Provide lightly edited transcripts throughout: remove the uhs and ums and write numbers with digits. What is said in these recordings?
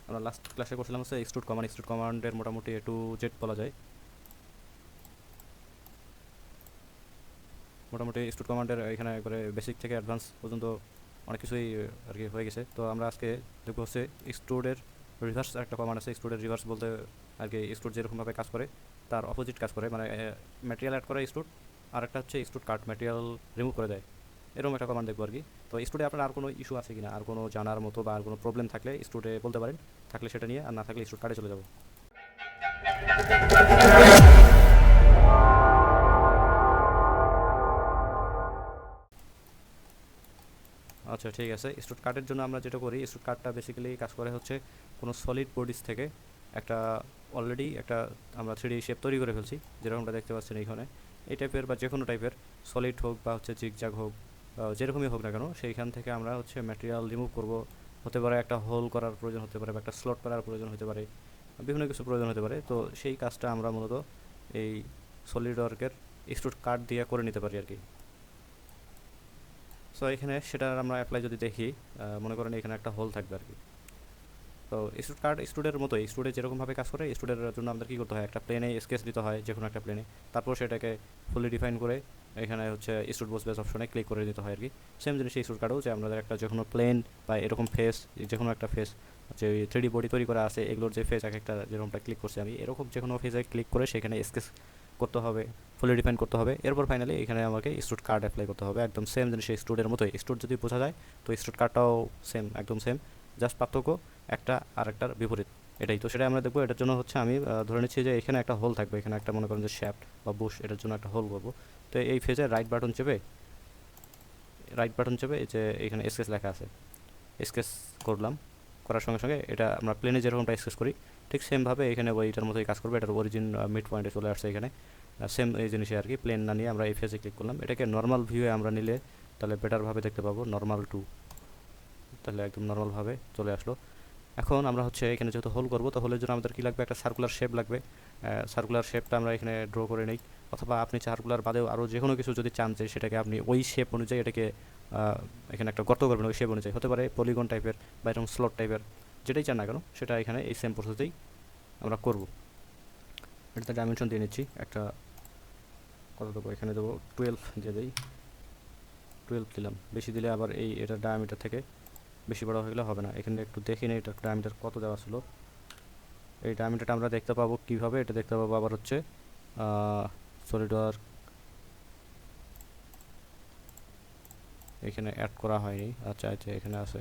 আমরা লাস্ট ক্লাসে করছিলাম হচ্ছে এক্সট্রুড কমান্ডের মোটামুটি এ টু জেড বলা যায়। মোটামুটি এক্সট্রুড কমান্ডের এখানে একবারে বেসিক থেকে অ্যাডভান্স পর্যন্ত অনেক কিছুই আর কি হয়ে গেছে। তো আমরা আজকে দেখবো হচ্ছে এক্সট্রুডের রিভার্স একটা কমান্ড আছে। এক্সট্রুডের রিভার্স বলতে আর কি এক্সট্রুড যেরকমভাবে কাজ করে তার অপোজিট কাজ করে, মানে ম্যাটেরিয়াল অ্যাড করে এক্সট্রুড, আর একটা হচ্ছে এক্সট্রুড কাট ম্যাটেরিয়াল রিমুভ করে দেয়, এরকম একটা কমান্ড দেখবো আর কি। তো এক্সট্রুডে আপনার আর কোনো ইস্যু আছে কিনা, আর কোনো জানার মতো বা আর কোনো প্রবলেম থাকলে এক্সট্রুডে বলতে পারেন, থাকলে সেটা নিয়ে, আর না থাকলে এক্সট্রুড কাটে চলে যাবো। আচ্ছা ঠিক আছে, স্টুড কাটের জন্য আমরা যেটা করি, স্টুড কাটটা বেসিক্যালি কাজ করে হচ্ছে কোনো সলিড বডিজ থেকে একটা অলরেডি একটা আমরা 3D শেপ তৈরি করে ফেলছি, যেরকমটা দেখতে পাচ্ছেন এইখানে। এই টাইপের বা যে কোনো টাইপের সলিড হোক বা হচ্ছে জিগজ্যাগ হোক, যেরকমই হোক না কেন, সেইখান থেকে আমরা হচ্ছে ম্যাটেরিয়াল রিমুভ করব। হতে পারে একটা হোল করার প্রয়োজন হতে পারে, বা একটা স্লট করার প্রয়োজন হতে পারে, বিভিন্ন কিছু প্রয়োজন হতে পারে। তো সেই কাজটা আমরা মূলত এই সলিড ওয়ার্কের এক্সট্রুড কাট দিয়ে করে নিতে পারি আর কি। সো এখানে সেটা আমরা অ্যাপ্লাই যদি দেখি, মনে করেন এখানে একটা হোল থাকবে আর কি। তো এক্সট্রুড কার্ড এক্সট্রুডের মতো এক্সট্রুডে যেরকমভাবে কাজ করে, এক্সট্রুডের জন্য আমাদের কী করতে হয়, একটা প্লেনে স্কেচ দিতে হয় যে কোনো একটা প্লেনে, তারপর সেটাকে ফুলি ডিফাইন করে এখানে হচ্ছে এক্সট্রুড বস বেস অপশনে ক্লিক করে দিতে হয় আর কি। সেম জিনিস এক্সট্রুড কার্ডেও, যে আমাদের একটা যে কোনো প্লেন বা এরকম ফেস, যে কোনো একটা ফেস, যে 3D বডি তৈরি করা আছে এগুলোর যে ফেস এক একটা যেরকমটা ক্লিক করছি আমি, এরকম যে কোনো ফেসে ক্লিক করে সেখানে স্কেচ করতে হবে, ফুলি ডিফাইন করতে হবে। এরপর ফাইনালি এখানে আমাকে এক্সট্রুড কার্ড অ্যাপ্লাই করতে হবে, একদম সেম জিনিস এক্সট্রুডের মতোই। এক্সট্রুড যদি বোঝা যায় তো এক্সট্রুড কার্ডটাও সেম, একদম সেম, জাস্ট পার্থক্য একটা আর একটার বিপরীত, এটাই। তো সেটাই আমরা দেখবো। এটার জন্য হচ্ছে আমি ধরে নিচ্ছি যে এখানে একটা হোল থাকবে, এখানে একটা মনে করেন যে শ্যাফট বা বুশ, এটার জন্য একটা হোল করবো। তো এই ফেজে রাইট বাটন চেপে এই যে এখানে স্কেচ লেখা আছে, স্কেচ করলাম। করার সঙ্গে সঙ্গে এটা আমরা প্লেনে যেরকমটা স্কেচ করি ঠিক সেমভাবে এখানে ওইটার মতোই কাজ করবে। এটার অরিজিন মিড পয়েন্টে চলে আসছে এখানে, সেম এই জিনিসে আর কি। প্লেন না নিয়ে আমরা এই ফেজে ক্লিক করলাম, এটাকে নর্মাল ভিউয়ে আমরা নিলে তাহলে বেটারভাবে দেখতে পাবো, নর্মাল টু, তাহলে একদম নর্মালভাবে চলে আসলো। এখন আমরা হচ্ছে এখানে যেহেতু হোল করবো, তো হোলের জন্য আমাদের কী লাগবে, একটা সার্কুলার শেপ লাগবে। সার্কুলার শেপটা আমরা এখানে ড্র করে নিই, অথবা আপনি সার্কুলার বাদেও আরও যে কোনো কিছু যদি চান যে সেটাকে আপনি ওই শেপ অনুযায়ী এটাকে এখানে একটা গর্ত করবেন ওই শেপ অনুযায়ী, হতে পারে পলিগন টাইপের বা এরকম স্লট টাইপের, যেটাই চান না কেন সেটা এখানে এই সেম প্রসেসেই আমরা করব। এটাতে ডাইমেনশন দিয়ে নিচ্ছি, একটা কত দেবো, এখানে দেবো 12 দিয়ে দিই, 12 দিলাম। বেশি দিলে আবার এটার ডায়ামিটার থেকে বেশি বড় হয়ে গেলে হবে না। এখানে একটু দেখি না এটা ডায়ামিটার কত দেওয়া ছিল। এই ডায়ামিটারটা আমরা দেখতে পাবো কীভাবে, এটা দেখতে পাবো আবার হচ্ছে সলিডওয়ার্ক, এখানে অ্যাড করা হয়নি। আচ্ছা আচ্ছা, এখানে আছে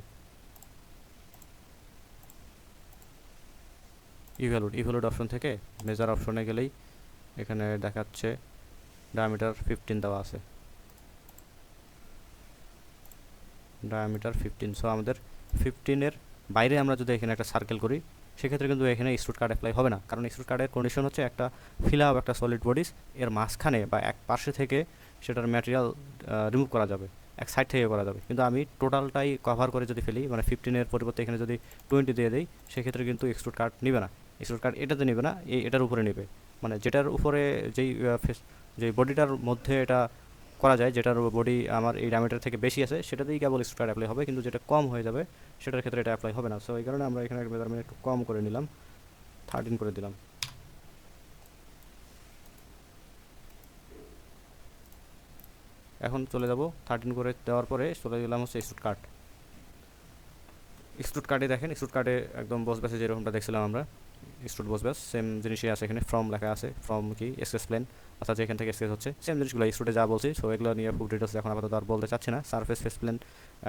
ইভ্যালুড অপশন থেকে মেজার অপশনে গেলেই এখানে দেখাচ্ছে ডায়ামিটার 15 দেওয়া আছে, ডায়ামিটার 15। সো আমাদের 15-এর বাইরে আমরা যদি এখানে একটা সার্কেল করি সেক্ষেত্রে কিন্তু এখানে এক্সট্রুড কার্ড অ্যাপ্লাই হবে না, কারণ এক্সট্রুড কার্ডের কন্ডিশন হচ্ছে একটা ফিল আপ একটা সলিড বডিস এর মাঝখানে বা এক পাশে থেকে সেটার ম্যাটেরিয়াল রিমুভ করা যাবে, এক সাইড থেকে করা যাবে। কিন্তু আমি টোটালটাই কভার করে যদি ফেলি, মানে 15-এর পরিবর্তে এখানে যদি 20 দিয়ে দিই, সেক্ষেত্রে কিন্তু এক্সট্রুড কার্ড নেবে না। এক্সট্রুড কার্ড এটাতে নেবে না, এটার উপরে নেবে, মানে যেটার উপরে যেই যেই বডিটার মধ্যে এটা করা যায়, যেটার বডি আমার এই ডায়ামিটার থেকে বেশি আছে সেটাতেই কেবল এক্সট্রুড অ্যাপ্লাই হবে, কিন্তু যেটা কম হয়ে যাবে সেটার ক্ষেত্রে এটা অ্যাপ্লাই হবে না। সো এই কারণে আমরা এখানে মেজারমেন্ট একটু কম করে নিলাম, 13 করে দিলাম। এখন চলে যাব 13 করে দেওয়ার পরে চলে গেলাম হচ্ছে এক্সট্রুড কার্ডে। দেখেন এক্সট্রুড কার্ডে একদম বস ব্যাসে যেরকমটা দেখছিলাম আমরা, এক্সট্রুড বস ব্যাস সেম জিনিসই আছে। এখানে ফ্রম লেখা আছে, ফ্রম কি এক্সেস প্লেন, অর্থাৎ যেখান থেকে এক্সেস হচ্ছে সেম জিনিসগুলো এক্সট্রুডে যা বলছি। সো এগুলো নিয়ে খুব ডিটেলস এখন আপাতত আর বলতে চাচ্ছি না। সার্ফেস ফেস প্লেন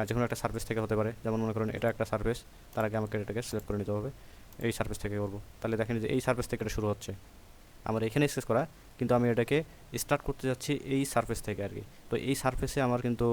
যে কোনো একটা সার্ফেস থেকে হতে পারে, যেমন মনে করেন এটা একটা সার্ফেস, তার আগে আমাকে এটাকে সিলেক্ট করে নিতে হবে, এই সার্ফেস থেকে করবো। তাহলে দেখেন যে এই সার্ফেস থেকে এটা শুরু হচ্ছে, আমার এখানে এক্সেস করা, কিন্তু আমি এটাকে স্টার্ট করতে যাচ্ছি এই সার্ফেস থেকে আর কি। তো এই সার্ফেসে আমার কিন্তু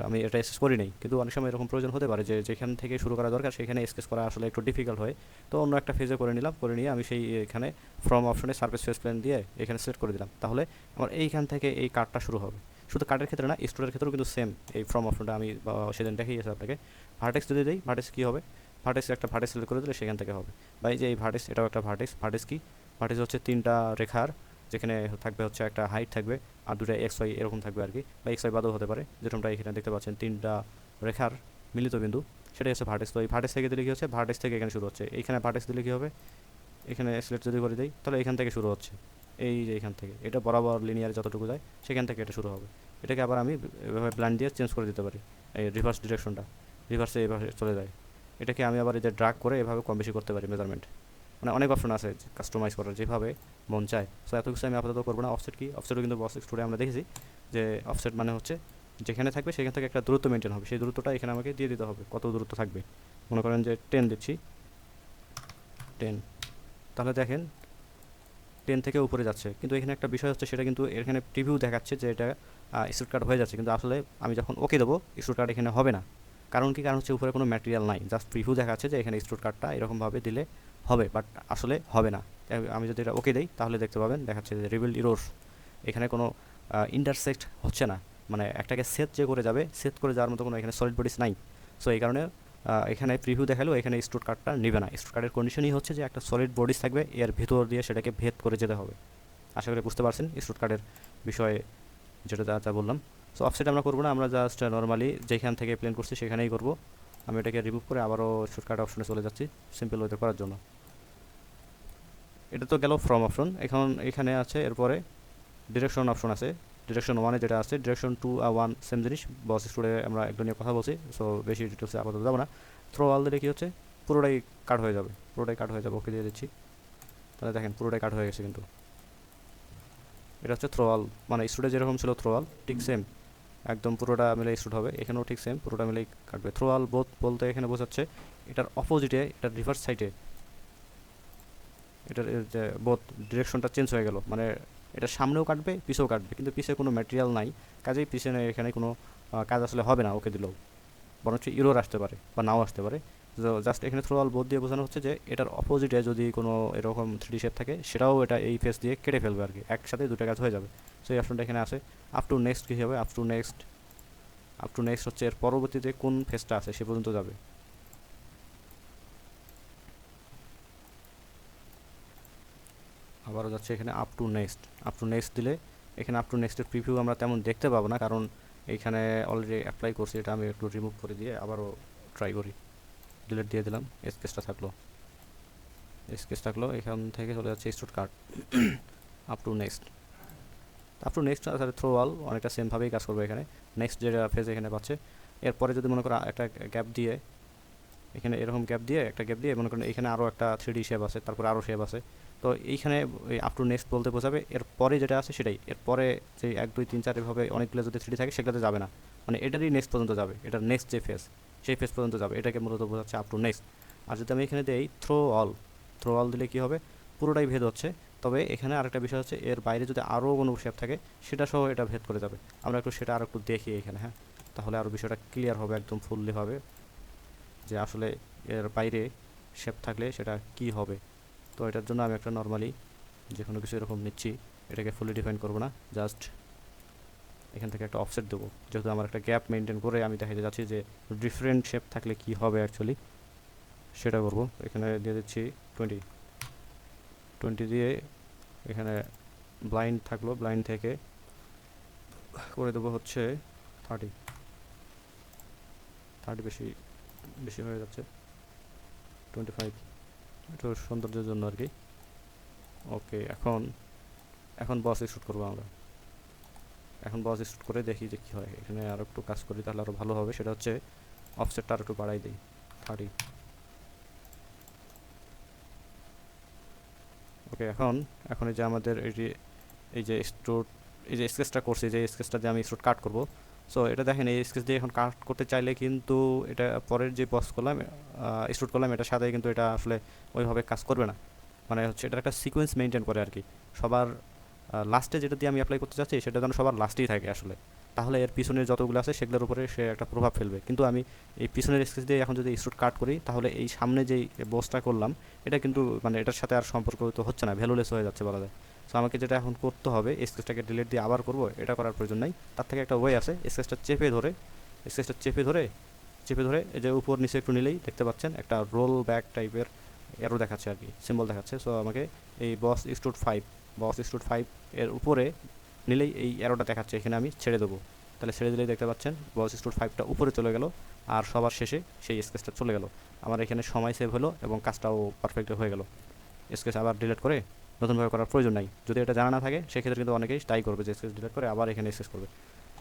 আমি এটা স্কেচ করি নাই, কিন্তু অনেক সময় এরকম প্রয়োজন হতে পারে যে যেখান থেকে শুরু করা দরকার সেখানে স্কেচ করা আসলে একটু ডিফিকাল্ট হয়। তো অন্য একটা ফেজে করে নিলাম, করে নিয়ে আমি সেই এখানে ফ্রম অপশনে সার্ফেস ফেস প্ল্যান দিয়ে এখানে সিলেক্ট করে দিলাম। তাহলে আমার এইখান থেকে এই কার্ডটা শুরু হবে। শুধু কার্ডের ক্ষেত্রে না, স্টোরের ক্ষেত্রেও কিন্তু সেম এই ফ্রম অপশনটা আমি সেদিন দেখিয়েছি আপনাকে। ভার্টেক্স যদি দিই, ভার্টেক্স কী হবে, ভার্টেক্স একটা ভার্টেক্স সিলেক্ট করে দিলে সেখান থেকে হবে। বা এই যে এই ভার্টেক্স, এটাও একটা ভার্টেক্স। ভার্টেক্স কি, ভার্টেক্স হচ্ছে 3টা রেখার, যেখানে থাকবে হচ্ছে একটা হাইট থাকবে আর 2টা এক্স ওয়াই এরকম থাকবে আর কি, বা এক্স ওয়াই বাদও হতে পারে, যেরকমটা এখানে দেখতে পাচ্ছেন 3টা রেখার মিলিত বিন্দু। সেটাই হচ্ছে ভার্টেক্স। তো এই ভার্টেক্স থেকে দিলে কী হচ্ছে, ভার্টেক্স থেকে এখানে শুরু হচ্ছে, এইখানে ভার্টেক্স দিলে কী হবে, এখানে সিলেক্ট যদি করে দিই তাহলে এখান থেকে শুরু হচ্ছে, এই যে এখান থেকে এটা বরাবর লিনিয়ার যতটুকু যায় সেখান থেকে এটা শুরু হবে। এটাকে আবার আমি এভাবে ব্লাইন্ড দিয়ে চেঞ্জ করে দিতে পারি, এই রিভার্স ডিরেকশনটা, রিভার্সে এভাবে চলে যায়। এটাকে আমি আবার এই যে ড্রাগ করে এভাবে কম বেশি করতে পারি মেজারমেন্ট, মানে অনেক অপশন আছে কাস্টমাইজ করার যেভাবে মন চায়। সো এত কিছু আমি আপাতত করবো না। অফসেট কি, অফসেটও কিন্তু বস এক্সট্রুডে আমরা দেখেছি যে অফসেট মানে হচ্ছে যেখানে থাকবে সেখান থেকে একটা দূরত্ব মেনটেন হবে, সেই দূরত্বটা এখানে আমাকে দিয়ে দিতে হবে, কত দূরত্ব থাকবে। মনে করেন যে 10 দিচ্ছি, 10, তাহলে দেখেন 10 থেকে উপরে যাচ্ছে, কিন্তু এখানে একটা বিষয় হচ্ছে, সেটা কিন্তু এখানে প্রিভিউ দেখাচ্ছে যে এটা এক্সট্রুড কাট হয়ে যাচ্ছে, কিন্তু আসলে আমি যখন ওকে দেবো এক্সট্রুড কাট এখানে হবে না। কারণ কি, কারণ হচ্ছে উপরে কোনো ম্যাটেরিয়াল নাই, জাস্ট প্রিভিউ দেখাচ্ছে যে এখানে এক্সট্রুড কাটটা এরকমভাবে দিলে হবে, বাট আসলে হবে না। আমি যদি এটা ওকে দিই তাহলে দেখতে পাবেন দেখাচ্ছে যে রিভিল ইরোর, এখানে কোনো ইন্টারসেক্ট হচ্ছে না, মানে একটাকে সেট যে করে যাবে, সেট করে যাওয়ার মতো কোনো এখানে সলিড বডিস নাই। সো এই কারণে এখানে প্রিভিউ দেখালেও এখানে স্ট্রুড কার্ডটা নেবে না। স্ট্রুড কার্ডের কন্ডিশনই হচ্ছে যে একটা সলিড বডিস থাকবে, এর ভিতর দিয়ে সেটাকে ভেদ করে যেতে হবে। আশা করি বুঝতে পারছেন স্ট্রুড কার্ডের বিষয়ে যেটা যা বললাম। সো অফসেট আমরা করবো না, আমরা জাস্ট নর্মালি যেখান থেকে প্লেন করছি সেখানেই করবো। আমি এটাকে রিমুভ করে আবারও স্ট্রুড কার্ড অপশনে চলে যাচ্ছি সিম্পল ওয়েতে করার জন্য। এটা তো গেল ফ্রম অপশন। এখন এখানে আছে এরপরে ডিরেকশন অপশন আছে, ডিরেকশন 1-এ যেটা আছে, ডিরেকশন 2 আর 1 সেম জিনিস, বস স্টুডে আমরা একটু নিয়ে কথা বলছি, সো বেশি ডিটেলসে আপাতত যাবো না। থ্রো অল দিলে কী হচ্ছে, পুরোটাই কাট হয়ে যাবে, পুরোটাই কাট হয়ে যাবে। ওকে দিয়ে দিচ্ছি, তাহলে দেখেন পুরোটাই কাট হয়ে গেছে। কিন্তু এটা হচ্ছে থ্রো অল, মানে স্টুডে যেরকম ছিল থ্রো অল ঠিক সেম, একদম পুরোটা মিলে স্টুড হবে, এখানেও ঠিক সেম পুরোটা মিলেই কাটবে। থ্রো অল বোথ বলতে এখানে বোঝাচ্ছে এটার অপোজিটে, এটার রিভার্স সাইডে, এটার যে বোথ ডিরেকশনটা চেঞ্জ হয়ে গেল, মানে এটা সামনেও কাটবে পিছেও কাটবে, কিন্তু পিছে কোনো ম্যাটেরিয়াল নাই, কাজেই পিছনে এখানে কোনো কাজ আসলে হবে না ওকে দিলেও, বরঞ্চ ইরোর আসতে পারে বা নাও আসতে পারে। তো জাস্ট এখানে থ্রো অল বোধ দিয়ে বোঝানো হচ্ছে যে এটার অপোজিটে যদি কোনো এরকম 3D শেপ থাকে সেটাও এটা এই ফেস দিয়ে কেটে ফেলবে আর কি, একসাথে দুটো কাজ হয়ে যাবে। সো এই অপশনটা এখানে আছে। আপ টু নেক্সট কী হবে, আপ টু নেক্সট হচ্ছে এর পরবর্তীতে কোন ফেসটা আছে সে পর্যন্ত যাবে। আবারও যাচ্ছে এখানে আপ টু নেক্সট দিলে এখানে আপ টু নেক্সটের প্রিভিউ আমরা তেমন দেখতে পাবো না, কারণ এইখানে অলরেডি অ্যাপ্লাই করছি। এটা আমি একটু রিমুভ করে দিয়ে আবারও ট্রাই করি, ডিলিট দিয়ে দিলাম, স্কেচটা থাকলো, এখান থেকে চলে যাচ্ছে extrude cut up to next আসলে থ্রো অল অনেকটা সেমভাবেই কাজ করবে। এখানে নেক্সট যেটা ফেজ এখানে পাচ্ছে, এরপরে যদি মনে করো একটা গ্যাপ দিয়ে, এখানে এরকম গ্যাপ দিয়ে মনে করেন এখানে আরও একটা 3D শেপ আছে, তারপরে আরও শেপ আছে, তো এইখানে ওই আপ টু নেক্সট বলতে বোঝাবে এরপরে যেটা আছে সেটাই, এরপরে যে 1 2 3 4 এভাবে অনেকগুলো যদি 3D থাকে সেগুলোতে যাবে না, মানে এটারই নেক্সট পর্যন্ত যাবে, এটার নেক্সট যে ফেজ সেই ফেজ পর্যন্ত যাবে, এটাকে মূলত বোঝাচ্ছে আপ টু নেক্সট। আর যদি আমি এখানে দিই থ্রো অল দিলে কী হবে, পুরোটাই ভেদ হচ্ছে। তবে এখানে আরেকটা বিষয় হচ্ছে, এর বাইরে যদি আরও কোনো শেপ থাকে সেটা সহ এটা ভেদ করে যাবে। আমরা একটু সেটা আর একটু দেখি এখানে, হ্যাঁ, তাহলে আরও বিষয়টা ক্লিয়ার হবে, একদম ফুললি হবে যে আসলে এর বাইরে শেপ থাকলে সেটা কি হবে। তো এটার জন্য আমি একটা নর্মালি যে কোনো কিছু এরকম নিচ্ছি, এটাকে ফুলি ডিফাইন করবো না, জাস্ট এখান থেকে একটা অফসেট দেবো, যেহেতু আমার একটা গ্যাপ মেনটেন করে আমি দেখাতে যাচ্ছি যে ডিফারেন্ট শেপ থাকলে কি হবে অ্যাকচুয়ালি, সেটা করবো। এখানে দিয়ে দিচ্ছি 20 দিয়ে এখানে ব্লাইন্ড থাকলো, ব্লাইন্ড থেকে করে দেবো হচ্ছে 30 বেশি হয়ে যাচ্ছে, 25, একটু সৌন্দর্যের জন্য আর কি। ওকে, এখন বস শ্যুট করবো আমরা, এখন বস শ্যুট করে দেখি যে কী হয়। এখানে আরও একটু কাজ করি তাহলে আরও ভালো হবে, সেটা হচ্ছে অফসেটটা আর একটু বাড়াই দিই 30। ওকে, এখন এই যে আমাদের এই যে স্কেচটা করছি, যে স্কেচটা দিয়ে আমি স্ট্রোট কাট করবো। সো এটা দেখেন, এই স্কেচ দিয়ে এখন কাট করতে চাইলে কিন্তু এটা পরের যে বস করলাম স্ট্রোট করলাম এটার সাথে কিন্তু এটা আসলে ওইভাবে কাজ করবে না, মানে হচ্ছে এটার একটা সিকোয়েন্স মেনটেন করে আর কি। সবার লাস্টে যেটা দিয়ে আমি অ্যাপ্লাই করতে চাচ্ছি সেটা যেন সবার লাস্টেই থাকে আসলে, তাহলে এর পিছনের যতগুলো আছে সেগুলোর উপরে সে একটা প্রভাব ফেলবে। কিন্তু আমি এই পিছনের স্কেচ দিয়ে এখন যদি স্ট্রোট কাট করি তাহলে এই সামনে যেই বসটা করলাম এটা কিন্তু মানে এটার সাথে আর সম্পর্ক তো হচ্ছে না, ভ্যালুলেস হয়ে যাচ্ছে বলা যায়। সো আমাকে যেটা এখন করতে হবে, স্কেচটাকে ডিলিট দিয়ে আবার করবো, এটা করার প্রয়োজন নাই। তার থেকে একটা ওয়ে আছে, স্কেচটা চেপে ধরে এই যে উপর নিচে একটু নিলেই দেখতে পাচ্ছেন একটা রোল ব্যাক টাইপের এরো দেখাচ্ছে আর কি, সিম্বল দেখাচ্ছে। সো আমাকে এই বস স্টুড 5 এর উপরে নিলেই এই অ্যারোটা দেখাচ্ছে, এখানে আমি ছেড়ে দেবো। তাহলে ছেড়ে দিলেই দেখতে পাচ্ছেন বস এক্সট্রুড 5টা উপরে চলে গেল, আর সবার শেষে সেই স্কেচটা চলে গেল। আমার এখানে সময় সেভ হলো এবং কাজটাও পারফেক্ট হয়ে গেল। স্কেচ আবার ডিলিট করে নতুনভাবে করার প্রয়োজন নাই। যদি এটা জানা না থাকে সেক্ষেত্রে কিন্তু অনেকেই ট্রাই করবে যে স্কেচ ডিলিট করে আবার এখানে স্কেচ করবে।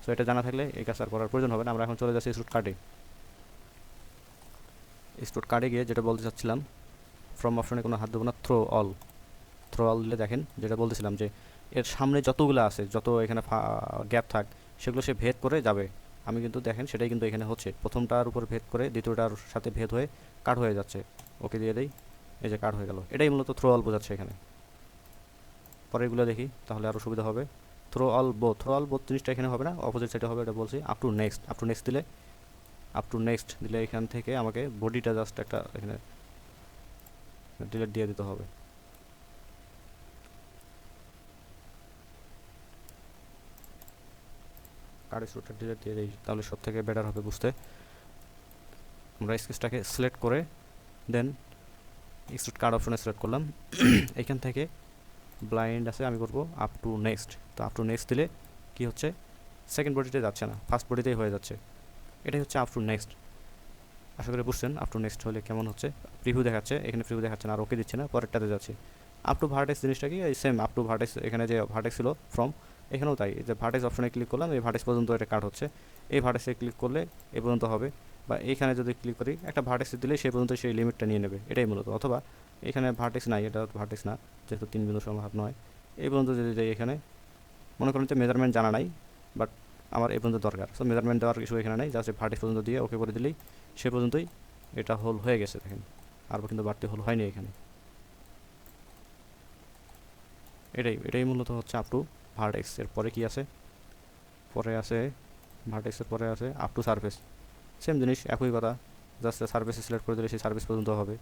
সো এটা জানা থাকলে এই কাজ আর করার প্রয়োজন হবে না। আমরা এখন চলে যাচ্ছি এক্সট্রুড কার্ডে। এক্সট্রুড কার্ডে গিয়ে যেটা বলতে চাচ্ছিলাম, ফ্রম অপশনে কোনো হাত দেবো না, থ্রো অল দিলে দেখেন যেটা বলতেছিলাম যে এর সামনে যতগুলো আছে, যত এখানে গ্যাপ থাক সেগুলো সে ভেদ করে যাবে। আমি কিন্তু দেখেন সেটাই কিন্তু এখানে হচ্ছে, প্রথমটার উপর ভেদ করে দ্বিতীয়টার সাথে ভেদ হয়ে কাট হয়ে যাচ্ছে। ওকে দিয়ে দেই, এই যে কাট হয়ে গেল। এটাই মূলত থ্রো অল বোঝাচ্ছে এখানে। পরেরগুলো দেখি তাহলে আরও সুবিধা হবে। থ্রো অল বোথ জিনিসটা এখানে হবে না, অপোজিট সাইডে হবে, এটা বলছি। আপ টু নেক্সট দিলে এখান থেকে আমাকে বডিটা জাস্ট একটা এখানে ডিলিট দিয়ে দিতে হবে। কার্ড এক্সট্রুডটা ডিলিট দিয়ে দিই, তাহলে সব থেকে বেটার হবে বুঝতে। আমরা স্কেচটাকে সিলেক্ট করে দেন এক্সট্রুড কার্ড অপশনে সিলেক্ট করলাম। এখান থেকে ব্লাইন্ড আছে, আমি করব আপ টু নেক্সট। তো আপ টু নেক্সট দিলে কি হচ্ছে, সেকেন্ড বডিতে যাচ্ছে না, ফার্স্ট বডিতেই হয়ে যাচ্ছে। এটাই হচ্ছে আপ টু নেক্সট। আশা করি বুঝছেন আপ টু নেক্সট হলে কেমন হচ্ছে। প্রিভিউ দেখাচ্ছে, এখানে প্রিভিউ দেখাচ্ছে না, আর ওকে দিচ্ছে না, পরেরটাতে যাচ্ছে। আপ টু ভার্টেক্স জিনিসটা কি, এই সেম আপ টু ভার্টেক্স, এখানে যে ভার্টেক্স ছিল ফ্রম, এখানেও তাই, যে ভার্টেক্স অপশনে ক্লিক করলাম, এই ভার্টেক্স পর্যন্ত এটা কাট হচ্ছে। এই ভার্টেক্সে ক্লিক করলে এ পর্যন্ত হবে, বা এইখানে যদি ক্লিক করি একটা ভার্টেক্স দিলে সেই পর্যন্ত সেই লিমিটটা নিয়ে নেবে, এটাই মূলত। অথবা এখানে ভার্টেক্স নাই, এটা ভার্টেক্স না যেহেতু 3 বিন্দু সমাহার নয়, এই পর্যন্ত যদি যাই, এখানে মনে করেন যে মেজারমেন্ট জানা নাই, বাট আমার এই পর্যন্ত দরকার, সো মেজারমেন্ট দেওয়ার কিছু এখানে নাই, জাস্ট ভার্টেক্স পর্যন্ত দিয়ে ওকে করে দিলেই সে পর্যন্তই এটা হোল হয়ে গেছে। দেখেন আর কিন্তু বাড়তি হোল হয়নি এখানে। এটাই মূলত হচ্ছে আপ টু ভার্টেক্স। এর পরে কি আছে, পরে আছে ভার্টেক্সের পরে আছে আপ টু সারফেস। সেম জিনিস, একই কথা, জাস্ট সারফেসে সিলেক্ট করে দিলে সেই সারফেস পর্যন্ত হবে।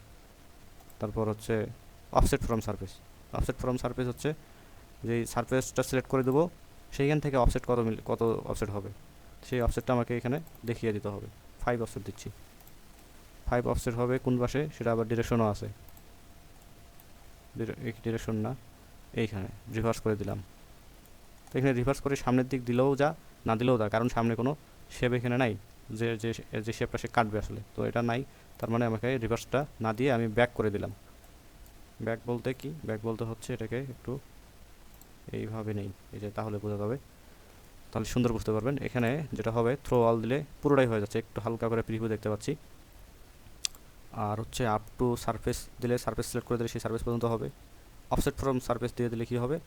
তারপর হচ্ছে অফসেট ফ্রম সারফেস হচ্ছে যেই সারফেসটা সিলেক্ট করে দেবো সেইখান থেকে অফসেট কত অফসেট হবে, সেই অফসেটটা আমাকে এখানে দেখিয়ে দিতে হবে। 5 অফসেট দিচ্ছি, 5 অফসেট হবে কোন পাশে, সেটা আবার ডিরেকশনও আছে। ডিরেকশন না, এইখানে রিভার্স করে দিলাম। তো এখানে রিভার্স করে সামনের দিক দিলেও যা, না দিলেও যা, কারণ সামনে কোনো শেপ এখানে নাই, যে যে যে শেপটা সে কাটবে আসলে, তো এটা নাই। তার মানে আমাকে রিভার্সটা না দিয়ে আমি ব্যাক করে দিলাম। ব্যাক বলতে কি, ব্যাক বলতে হচ্ছে এটাকে একটু এইভাবে নেই, এই যে, তাহলে বোঝা যাবে, তাহলে সুন্দর বুঝতে পারবেন। এখানে যেটা হবে, থ্রো অল দিলে পুরোটাই হয়ে যাচ্ছে, একটু হালকা করে প্রিভিউ দেখতে পাচ্ছি। আর হচ্ছে আপ টু সারফেস দিলে, সারফেস সিলেক্ট করে দিলে সেই সারফেস পর্যন্ত হবে। অফসেট ফ্রম সারফেস দিয়ে দিলে কী হবে,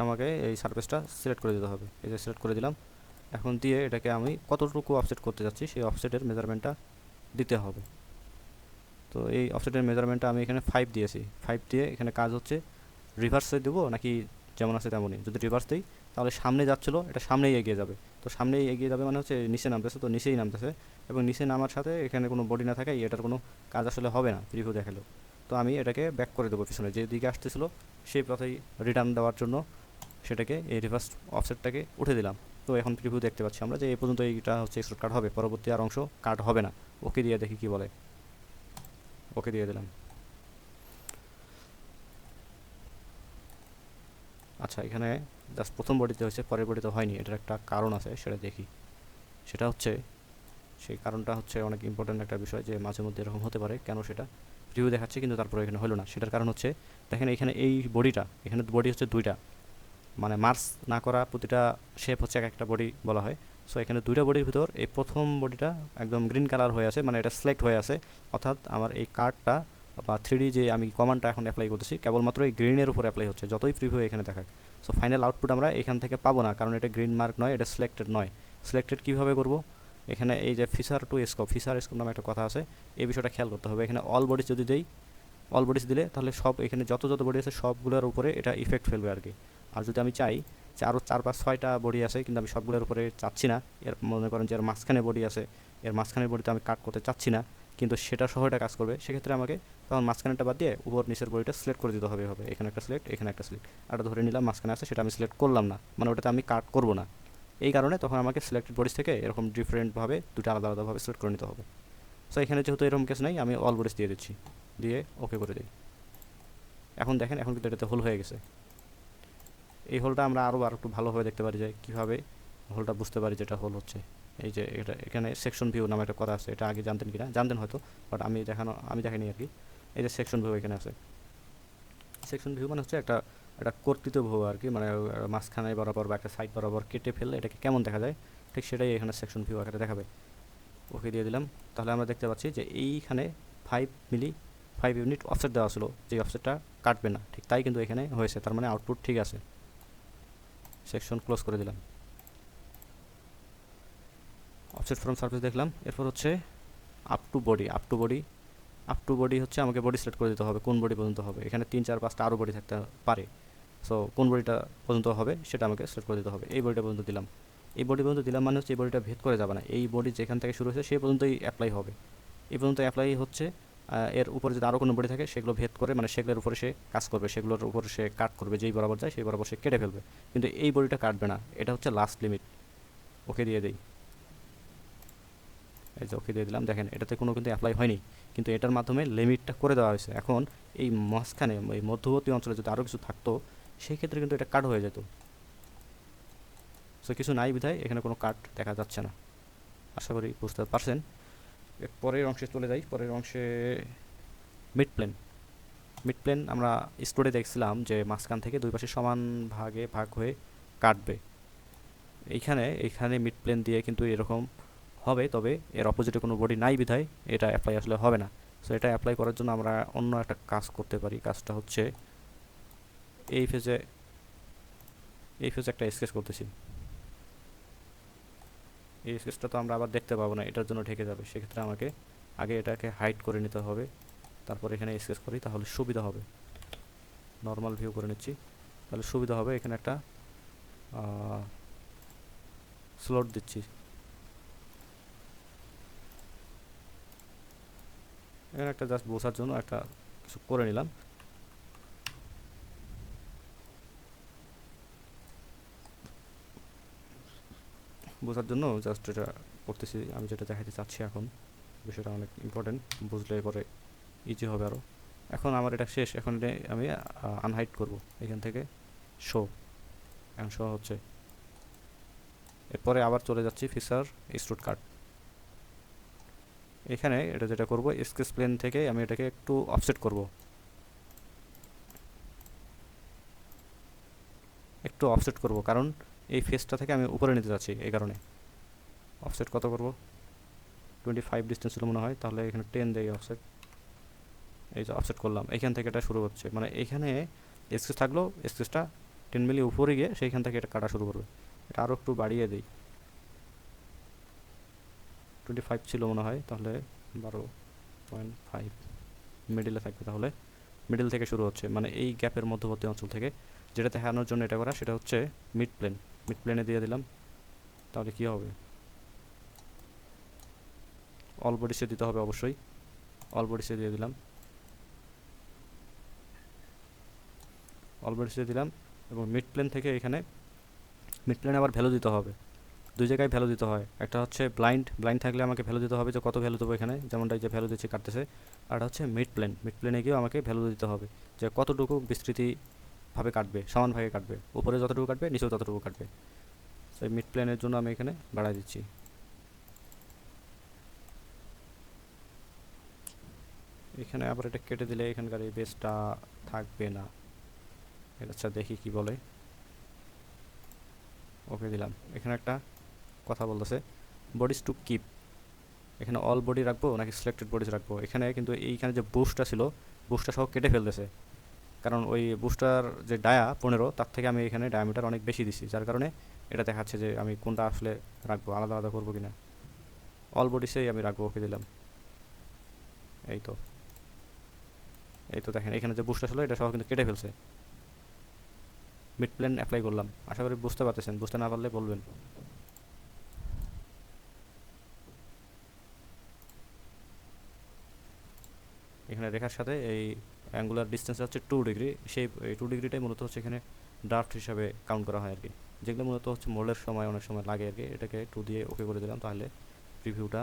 আমাকে এই সারফেসটা সিলেক্ট করে দিতে হবে, এই যে সিলেক্ট করে দিলাম। এখন দিয়ে এটাকে আমি কতটুকু অফসেট করতে যাচ্ছি সেই অফসেটের মেজারমেন্টটা দিতে হবে। তো এই অফসেটের মেজারমেন্টটা আমি এখানে 5 দিয়েছি। 5 দিয়ে এখানে কাজ হচ্ছে রিভার্সে দেবো নাকি যেমন আছে তেমনই। যদি রিভার্স দিই তাহলে সামনে যাচ্ছিলো এটা সামনেই এগিয়ে যাবে, তো সামনেই এগিয়ে যাবে মানে হচ্ছে নিচে নামতেছে, তো নিচেই নামতেছে, এবং নিচে নামার সাথে এখানে কোনো বডি না থাকায় এটার কোনো কাজ আসলে হবে না প্রিভিউ দেখালেও। তো আমি এটাকে ব্যাক করে দেবো, পিছনে যে দিকে আসতেছিলো সেই পথেই রিটার্ন দেওয়ার জন্য সেটাকে এই রিভার্স অফসেটটাকে উঠে দিলাম। তো এখন প্রিভিউ দেখতে পাচ্ছি আমরা যে এই পর্যন্ত এইটা হচ্ছে এক্সট্রুড কাট হবে, পরবর্তী আর অংশ কাট হবে না। ওকে দিয়ে দেখি কি বলে, ওকে দিয়ে দিলাম। আচ্ছা, এখানে জাস্ট প্রথম বডিতে হয়েছে, পরের বডিতে হয়নি, এটার একটা কারণ আছে, সেটা দেখি। সেটা হচ্ছে, সেই কারণটা হচ্ছে অনেক ইম্পর্ট্যান্ট একটা বিষয়, যে মাঝে মধ্যে এরকম হতে পারে। কেন সেটা রিভিউ দেখাচ্ছে কিন্তু তারপরে এখানে হলো না, সেটার কারণ হচ্ছে দেখেন এখানে এই বডিটা, এখানে বডি হচ্ছে 2টা, মানে মার্চ না করা প্রতিটা শেপ হচ্ছে এক একটা বডি বলা হয়। সো এখানে 2টা বডির ভিতর এই প্রথম বডিটা একদম গ্রিন কালার হয়ে আছে, মানে এটা সিলেক্ট হয়ে আছে, অর্থাৎ আমার এই কার্ডটা বা 3D যে আমি কমান্ডটা এখন অ্যাপ্লাই করতেছি কেবলমাত্র এই গ্রিনের উপর অ্যাপ্লাই হচ্ছে, যতই প্রিভিউ এখানে দেখাক। সো ফাইনাল আউটপুট আমরা এখান থেকে পাবো না, কারণ এটা গ্রিন মার্ক নয়, এটা সিলেক্টেড নয়। সিলেক্টেড কীভাবে করব, এখানে এই যে ফিচার স্কোপ নামে একটা কথা আছে, এই বিষয়টা খেয়াল করতে হবে। এখানে অল বডিজ যদি দেই, অল বডিজ দিলে তাহলে সব এখানে যত বডি আছে সবগুলোর উপরে এটা ইফেক্ট ফেলবে আর কি। আর যদি আমি চাই যে আরও 4-5-6টা বডি আছে কিন্তু আমি সবগুলোর উপরে চাচ্ছি না, এর মনে করেন যে এর মাঝখানে বডি আছে, এর মাঝখানের বডিতে আমি কাট করতে চাচ্ছি না, কিন্তু সেটা সহ এটা কাজ করবে, সেক্ষেত্রে আমাকে তখন মাঝখানেটা বাদ দিয়ে উপর নিচের বডিটা সিলেক্ট করে দিতে হবে। এখানে একটা সিলেক্ট, এখানে একটা সিলেক্ট, আর ধরে নিলাম মাঝখানে আছে, সেটা আমি সিলেক্ট করলাম না, মানে ওটাতে আমি কাট করবো না। এই কারণে তখন আমাকে সিলেক্টেড বডিজ থেকে এরকম ডিফারেন্টভাবে দুটো আলাদাভাবে সিলেক্ট করে নিতে হবে। সো এখানে যেহেতু এরকম কেস নাই, আমি অল বডিজ দিয়ে দিচ্ছি, দিয়ে ওকে করে দিই। এখন দেখেন এখন কিন্তু এটাতে হোল হয়ে গেছে। এই হোলটা আমরা আরও একটু ভালোভাবে দেখতে পারি যে কীভাবে হোলটা বুঝতে পারি যেটা হোল হচ্ছে। এই যে এটা এখানে সেকশন ভিউ নামে একটা কথা আছে, এটা আগে জানতেন কিনা, জানতেন হয়তো, বাট আমি দেখাইনি আর কি। এই যে সেকশন ভিউ এখানে আছে, সেকশন ভিউ মানে হচ্ছে একটা একটা কর্তৃত ভিউ আর কি, মানে মাঝখানে বরাবর বা একটা সাইড বরাবর কেটে ফেললে এটাকে কেমন দেখা যায়, ঠিক সেটাই এখানে সেকশন ভিউ আকারে দেখাবে। ওকে দিয়ে দিলাম। তাহলে আমরা দেখতে পাচ্ছি যে এইখানে 5 মিলি 5 ইউনিট অফসেট দেওয়া ছিল, যে অফসেটটা কাটবে না, ঠিক তাই কিন্তু এখানে হয়েছে, তার মানে আউটপুট ঠিক আছে। সেকশন ক্লোজ করে দিলাম। অফসেট ফ্রম সার্ফেস দেখলাম। এরপর হচ্ছে up to body. Up to body হচ্ছে আমাকে বডি সিলেক্ট করে দিতে হবে কোন বডি পর্যন্ত হবে। এখানে 3 4 5টা আরও বডি থাকতে পারে, সো কোন বডিটা পর্যন্ত হবে সেটা আমাকে সিলেক্ট করে দিতে হবে। এই বডিটা পর্যন্ত দিলাম। এই বডি পর্যন্ত দিলাম মানে হচ্ছে এই বডিটা ভেদ করে যাবে না, এই বডি যেখান থেকে শুরু হয়েছে সেই পর্যন্তই অ্যাপ্লাই হবে। এই পর্যন্ত অ্যাপ্লাই হচ্ছে, এর উপরে যদি আরও কোনো বডি থাকে সেগুলো ভেদ করে, মানে সেগুলোর উপরে সে কাজ করবে, সেগুলোর উপরে সে কাট করবে, যেই বরাবর যায় সেই বরাবর সে কেটে ফেলবে, কিন্তু এই বডিটা কাটবে না। এটা হচ্ছে লাস্ট লিমিট। ওকে দিয়ে দেই। এই যে ওকে দিয়ে দিলাম। দেখেন এটাতে কোনো কিন্তু অ্যাপ্লাই হয়নি, কিন্তু এটার মাধ্যমে লিমিটটা করে দেওয়া হয়েছে। এখন এই মাঝখানে এই মধ্যবর্তী অঞ্চলে যদি আরও কিছু থাকতো সেই ক্ষেত্রে কিন্তু এটা কাট হয়ে যেত। সো কিছু নাই বিধায় এখানে কোনো কাট দেখা যাচ্ছে না। আশা করি বুঝতে পারছেন। পরের অংশে চলে যাই। পরের অংশে মিড প্লেন। মিড প্লেন আমরা স্টোরে দেখছিলাম যে মাঝখান থেকে দুই পাশে সমান ভাগে ভাগ হয়ে কাটবে। এইখানে মিড প্লেন দিয়ে কিন্তু এরকম হবে, তবে এর অপোজিটে কোনো বডি নাই বিধায় এটা অ্যাপ্লাই আসলে হবে না। সো এটা অ্যাপ্লাই করার জন্য আমরা অন্য একটা কাজ করতে পারি। কাজটা হচ্ছে এই ফেজে একটা স্কেচ করতেছি। এই স্কেচটা তো আমরা আবার দেখতে পাবো না, এটার জন্য ঢেকে যাবে। সেক্ষেত্রে আমাকে আগে এটাকে হাইড করে নিতে হবে, তারপর এখানে স্কেচ করি, তাহলে সুবিধা হবে। নর্মাল ভিউ করে নিচ্ছি, তাহলে সুবিধা হবে। এখানে একটা স্লট দিচ্ছি। এখানে একটা জাস্ট বোঝার জন্য একটা কিছু করে নিলাম। বোঝার জন্য জাস্ট এটা করতেছি। আমি যেটা দেখাতে চাচ্ছি এখন, বিষয়টা অনেক ইম্পর্টেন্ট, বুঝলে পরে ইজি হবে আরও। এখন আমার এটা শেষ। এখন এটা আমি আনহাইড করব এখান থেকে। শো, এখন শো হচ্ছে। এরপরে আবার চলে যাচ্ছি ফিচার এক্সট্রুড কাট। এখানে এটা যেটা করব, স্কেচ প্লেন থেকে আমি এটাকে একটু অফসেট করব, কারণ এই ফেসটা থেকে আমি উপরে নিতে যাচ্ছি, এই কারণে। অফসেট কত করব? 25 ডিস্টেন্স ছিল মনে হয়, তাহলে এখানে 10 দেই অফসেট। এই যে অফসেট করলাম, এইখান থেকে এটা শুরু হচ্ছে, মানে এখানে স্কেচ থাকলো, স্কেচটা 10 মিলি উপরে গিয়ে সেইখান থেকে এটা কাটা শুরু করবে। এটা আরও একটু বাড়িয়ে দিই, 25 ছিল মনে হয়, তাহলে 12.5 মিডিলে থাকবে। তাহলে মিডিল থেকে শুরু হচ্ছে, মানে এই গ্যাপের মধ্যবর্তী অঞ্চল থেকে। যেটা দেখানোর জন্য এটা করা, সেটা হচ্ছে মিড প্লেন। মিড প্লেনে দিয়ে দিলাম, তাহলে কি হবে? অল বডিসে দিতে হবে অবশ্যই। অল বডিসে দিয়ে দিলাম, অল বডিসে দিলাম। এবং মিড প্লেন থেকে এখানে মিড প্লেনে আবার ভ্যালু দিতে হবে। দুই জায়গায় ভ্যালু দিতে হয়। একটা হচ্ছে ব্লাইন্ড থাকলে আমাকে ভ্যালু দিতে হবে যে কত ভ্যালু দেবো এখানে, যেমনটা যে ভ্যালু দিচ্ছে কাটতেছে। আর হচ্ছে মিড প্লেনে গিয়েও আমাকে ভ্যালু দিতে হবে যে কতটুকু বিস্তৃতিভাবে কাটবে, সমানভাবে কাটবে, উপরে যতটুকু কাটবে নিচেও ততটুকু কাটবে। সেই মিড প্লেনের জন্য আমি এখানে বাড়াই দিচ্ছি। এখানে আবার এটা কেটে দিলে এখানকার এই বেসটা থাকবে না। আচ্ছা দেখি কি বলে। ওকে দিলাম। এখানে একটা কথা বলতেছে বডিজ টু কিপ। এখানে অল বডি রাখবো নাকি সিলেক্টেড বডিজ রাখবো? এখানে কিন্তু এইখানে যে বুস্টটা ছিল, বুস্টটা সহ কেটে ফেলতেছে, কারণ ওই বুস্টার যে 15 তার থেকে আমি এখানে ডায়ামিটার অনেক বেশি দিছি, যার কারণে এটা দেখাচ্ছে যে আমি কোনটা আসলে রাখবো, আলাদা আলাদা করবো কিনা। অল বডিসেই আমি রাখবো। ওকে দিলাম। এই তো দেখেন এখানে যে বুস্টটা ছিল এটা সহ কিন্তু কেটে ফেলছে। মিড প্লেন অ্যাপ্লাই করলাম। আশা করি বুঝতে পারতেছেন, বুঝতে না পারলে বলবেন। এখানে রেখার সাথে এই অ্যাঙ্গুলার ডিস্টেন্স হচ্ছে 2 ডিগ্রি, সেই 2 ডিগ্রিটাই মূলত হচ্ছে এখানে ড্রাফট হিসাবে কাউন্ট করা হয় আর কি, যেগুলো মূলত হচ্ছে মোল্ডের সময় অনেক সময় লাগে আর কি। এটাকে 2 দিয়ে ওকে করে দিলাম, তাহলে প্রিভিউটা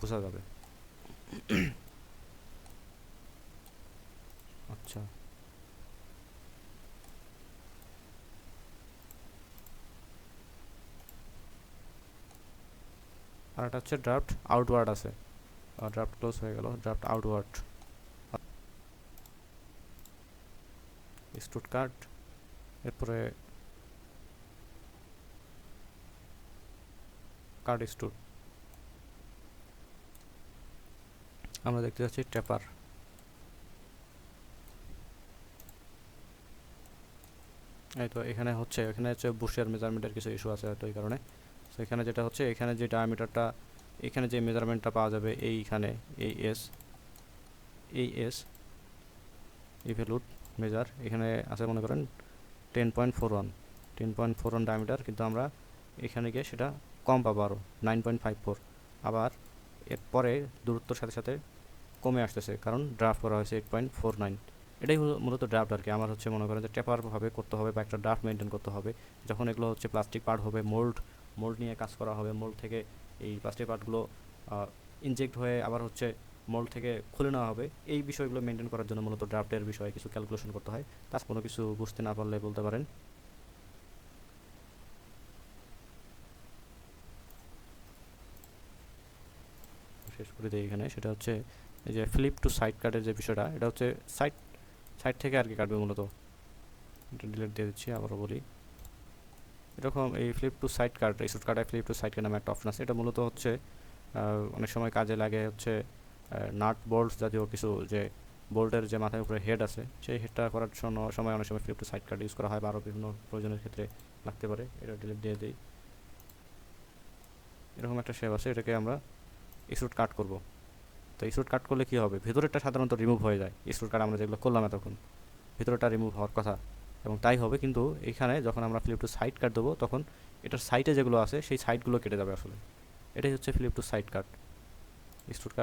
বোঝা যাবে। আচ্ছা, আর এটা হচ্ছে ড্রাফট আউটওয়ার্ড আছে, ড্রাফট ক্লোজ হয়ে গেল, ড্রাফট আউটওয়ার্ড স্টুটগার্ট, এরপরে কার্ড স্টুট। আমরা দেখতে যাচ্ছি ট্যাপার। এই তো এখানে হচ্ছে বুশের মেজারমেন্টের কিছু ইস্যু আছে তো এই কারণে। তো এখানে যেটা হচ্ছে, এখানে যে ডায়ামিটারটা, এখানে যে মেজারমেন্টটা পাওয়া যাবে এইখানে এই এস ইভ্যালুট মেজার এখানে আছে মনে করেন 10.41 ডায়ামিটার, কিন্তু আমরা এখানে গিয়ে সেটা কম পাবো আরও 9.54। আবার এরপরে দূরত্বর সাথে সাথে কমে আসতেছে কারণ ড্রাফট করা হয়েছে 8.49। এটাই মূলত ড্রাফট আর কি। আমার হচ্ছে মনে করেন যে টেপারভাবে করতে হবে বা একটা ড্রাফট মেনটেন করতে হবে। যখন এগুলো হচ্ছে প্লাস্টিক পার্ট হবে, মোল্ড নিয়ে কাজ করা হবে, মোল্ড থেকে এই প্লাস্টিক পার্টগুলো ইনজেক্ট হয়ে আবার হচ্ছে মোল্ড থেকে খুলে নেওয়া হবে, এই বিষয়গুলো মেনটেন করার জন্য মূলত ড্রাফটের বিষয়ে কিছু ক্যালকুলেশন করতে হয়। তার কোনো কিছু বুঝতে না পারলে বলতে পারেন। শেষ করে দিই এখানে, সেটা হচ্ছে এই যে ফ্লিপ টু সাইড কাটের যে বিষয়টা, এটা হচ্ছে সাইড থেকে আর কি কাটবে মূলত। এটা ডিলিট দিয়ে দিচ্ছি, আবারও বলি। এরকম এই ফ্লিপ টু সাইড কাট, এই শুট কাটায় ফ্লিপ টু সাইড কাট নামে একটা অপশন আছে। এটা মূলত হচ্ছে অনেক সময় কাজে লাগে হচ্ছে নাট বোল্টস জাতীয় কিছু, যে বোল্টের যে মাথার উপরে হেড আছে সেই হেডটা করার সময় অনেক সময় flip to side cut use করা হয় বা আরও বিভিন্ন প্রয়োজনের ক্ষেত্রে লাগতে পারে। এটা ডিলিট দিয়ে দিই। এরকম একটা শেপ আছে, এটাকে আমরা এক্সট্রুড কাট করব। তো এক্সট্রুড কাট করলে কী হবে, ভেতরেরটা সাধারণত রিমুভ হয়ে যায়। এক্সট্রুড কাট আমরা যেগুলো করলাম এতক্ষণ, ভেতরেরটা রিমুভ হওয়ার কথা এবং তাই হবে, কিন্তু এখানে যখন আমরা ফ্লিপ টু সাইড কাট দেবো তখন এটার সাইডে যেগুলো আছে সেই সাইডগুলো কেটে যাবে আসলে। এটাই হচ্ছে flip to side cut. Extrude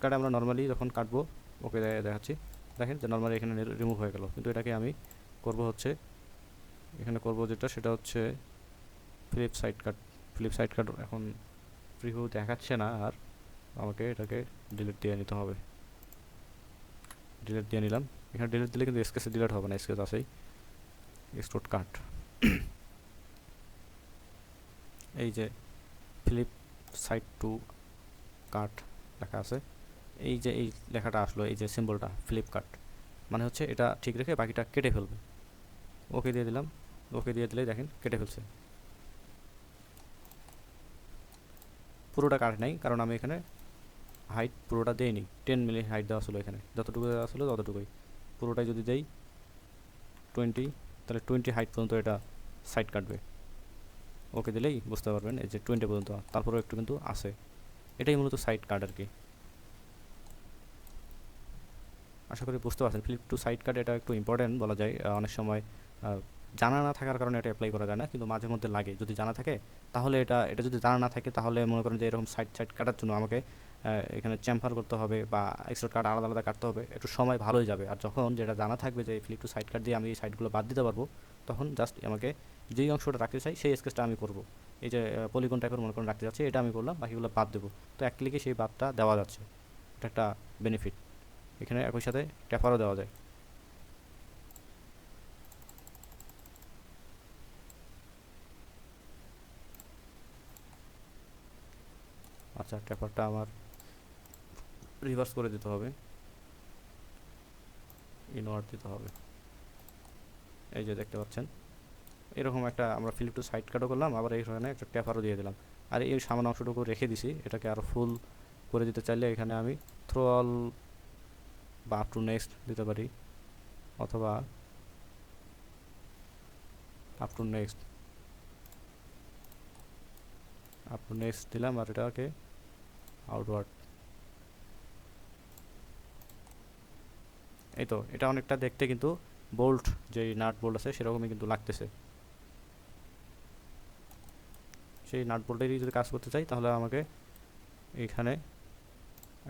cut আমরা নর্মালি যখন কাটবো, ওকে দেখাচ্ছি, দেখেন যে নর্মালি এখানে রিমুভ হয়ে গেল, কিন্তু এটাকে আমি করব হচ্ছে এখানে করব যেটা, সেটা হচ্ছে ফ্লিপ সাইড কাট এখন প্রিভিউ দেখাচ্ছে না আর, আমাকে এটাকে ডিলিট দিয়ে নিতে হবে। ডিলিট দিয়ে নিলাম। এখানে ডিলিট দিলে কিন্তু স্কেচে ডিলিট হবে না, স্কেচ আছেই। এক্সট্রুড কাট, এই যে ফ্লিপ সাইড টু কাট লেখা আছে, এই যে এই লেখাটা আসলো, এই যে সিম্বলটা ফ্লিপ কাট, মানে হচ্ছে এটা ঠিক রেখে বাকিটা কেটে ফেলবে। ওকে দিয়ে দিলাম। ওকে দিয়ে দিলেই দেখেন কেটে ফেলছে। পুরোটা কাট নাই কারণ আমি এখানে হাইট পুরোটা দেইনি, 10 মিলি হাইট দেওয়া ছিল এখানে, যতটুকু দেওয়া ছিল ততটুকুই। পুরোটাই যদি দেই 20, তাহলে 20 হাইট পর্যন্ত এটা সাইড কাটবে। ওকে দিলেই বুঝতে পারবেন এই যে 20 পর্যন্ত, তারপরেও একটু কিন্তু আছে। এটাই মূলত সাইড কাট আর কি। আশা করি বুঝতে পারছেন। ফ্লিপ টু সাইড কাট এটা একটু ইম্পর্টেন্ট বলা যায়। অনেক সময় জানা না থাকার কারণে এটা অ্যাপ্লাই করা যায় না, কিন্তু মাঝে মধ্যে লাগে। যদি জানা থাকে তাহলে এটা যদি জানা না থাকে তাহলে মনে করেন যে এরকম সাইড কাটার জন্য আমাকে এখানে চ্যাম্পার করতে হবে বা এক্সট্রা কাট আলাদা আলাদা কাটতে হবে, একটু সময় ভালোই যাবে। আর যখন যেটা জানা থাকবে যে ফ্লিপ টু সাইড কাট দিয়ে আমি এই সাইডগুলো বাদ দিতে পারবো, তখন জাস্ট আমাকে যেই অংশটা রাখতে চাই সেই স্কেচটা আমি করব। এই যে পলিগন টাইপের মনে করেন রাখতে যাচ্ছি, এটা আমি করলাম, বাকিগুলো বাদ দেবো। তো এক ক্লিকে সেই বাদটা দেওয়া যাচ্ছে, এটা একটা বেনিফিট। এখানে একই সাথে ট্যাপারও দেওয়া যায়। আচ্ছা, ট্যাপারটা আমার রিভার্স করে দিতে হবে, ইনওয়ার্ড দিতে হবে। এই যে দেখতে পাচ্ছেন এরকম একটা আমরা ফ্লিপ টু সাইড কাটও করলাম, আবার এইখানে একটা ট্যাপারও দিয়ে দিলাম। আর এই সামান্য অংশটুকু রেখে দিছি, এটাকে আরও ফুল করে দিতে চাইলে এখানে আমি থ্রো অল বা আপ টু নেক্সট দিতে পারি, অথবা আপ টু নেক্সট দিলাম, আর এটাকে আউটওয়ার্ড। এই তো এটা অনেকটা দেখতে কিন্তু বোল্ট, যেই নাট বোল্ট আছে সেরকমই কিন্তু লাগতেছে। সেই নাট বোল্টেরই যদি কাজ করতে চাই তাহলে আমাকে এইখানে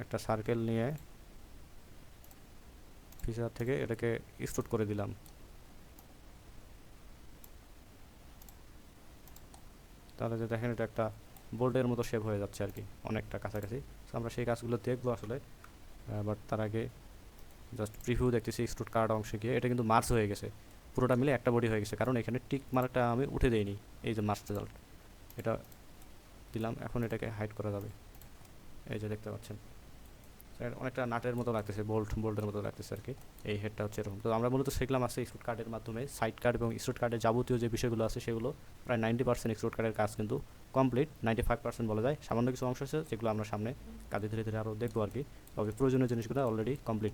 একটা সার্কেল নিয়ে ফিচার থেকে এটাকে এক্সট্রুড করে দিলাম। তাহলে যে দেখেন এটা একটা বোল্টের মতো শেপ হয়ে যাচ্ছে আর কি, অনেকটা কাছাকাছি। তো আমরা সেই কাজগুলো দেখবো আসলে, বাট তার আগে জাস্ট প্রিভিউ দেখতেছি। এক্সট্রুড কাট অংশে গিয়ে এটা কিন্তু মার্চ হয়ে গেছে, পুরোটা মিলে একটা বডি হয়ে গেছে, কারণ এখানে টিক মার্কটা আমি উঠে দেইনি। এই যে মার্চ রেজাল্ট, এটা দিলাম, এখন এটাকে হাইড করা যাবে, এই যে দেখতে পাচ্ছেন অনেকটা নাটের মতো লাগতেছে, বোল্টের মতো লাগতেছে আর কি। এই হেডটা হচ্ছে এরকম। তো আমরা মূলত শিখলাম আছে এক্সট্রুড কার্ডের মাধ্যমে সাইড কার্ড এবং এক্সট্রুড কার্ডের যাবতীয় যে বিষয়গুলো আছে সেগুলো প্রায় 90% এক্সট্রুড কার্ডের কাজ কিন্তু কমপ্লিট, 95% বলা যায়। সামান্য কিছু অংশ আছে যেগুলো আমরা সামনে কাজে ধীরে ধীরে আরও দেখবো আর কি, তবে প্রয়োজনীয় জিনিসগুলো অলরেডি কমপ্লিট।